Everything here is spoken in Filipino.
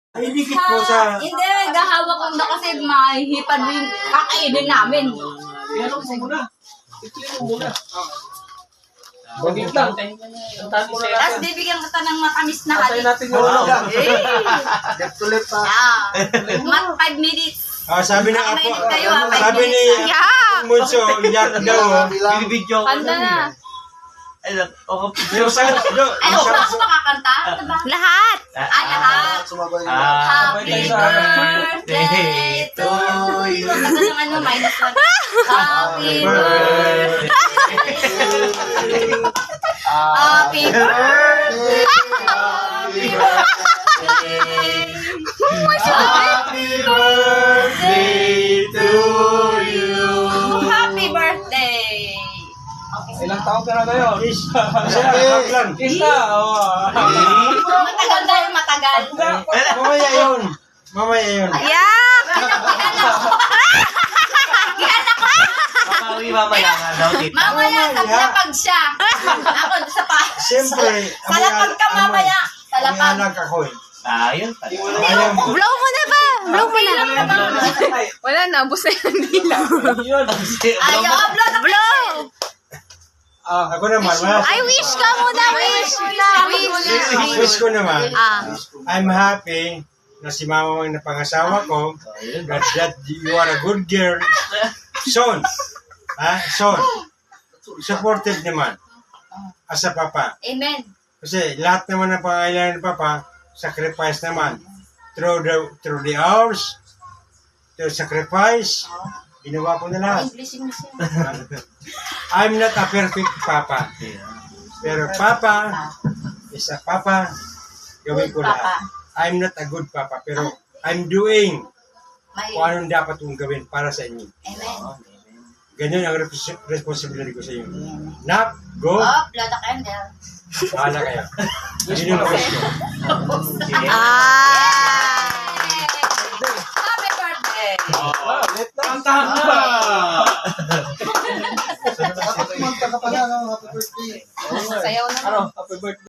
Ay, dikit po sa... Hindi, gahawak lang na kasi mahihipad mo yung kakainin namin. Yan mo muna. Itlin mo muna. Bagit lang. Tapos bibigyan kita ng matamis na Patay halik. natin yung ano. Tulit pa. Mat 5 minutes. sabi ng apo, Kayo, 5 sabi ni minutes. Munso, iyak daw. Binibidyo ko. Kanta na. Yung sa... Ay, ba ako makakanta? Diba? Lahat! Ay, lahat. Sumabay mo. Happy birthday to you. Kasi ng ano, minus 1. Happy birthday. Happy birthday. Happy birthday. Happy birthday to you. Happy birthday. Ilang taon ka na ngayon? Kiss. Hug lang. Kiss na. Matagal dahil matagal. Mamaya yun. Mamaya yun. Yak! Mabawi mamaya nga daw, tita. Mamaya, talapag siya. Ako, sa pa. Siyempre, Talapag ka mamaya. Talapag. anak ako eh. Ayun. Ayaw mo. Blow mo na ba? Blow mo na. Wala na, ubos na yung dila. Ayaw, upload na. Blow! Ako naman, Ay, wish ka muna, wish! wish ko naman, Ah. I'm happy na si mama ang napangasawa ko, that you are a good girl. Son, son, supportive naman, as a papa. Amen. Kasi lahat naman ng pangailangan ng papa, sacrifice naman. Through the hours, through sacrifice, ginawa ko na lahat. English mo siya. I'm not a perfect papa. Pero papa is a papa. Gawin ko lahat. I'm not a good papa. Pero I'm doing kung anong dapat kong gawin para sa inyo. Amen. Ganyan ang responsibility ko sa inyo. Nak, go. Oh, blood a candle. Bahala kayo. Yun yung wish ko. Ah! Happy birthday. Kantahan na. Happy birthday. Sayaw na. Ano? Happy birthday.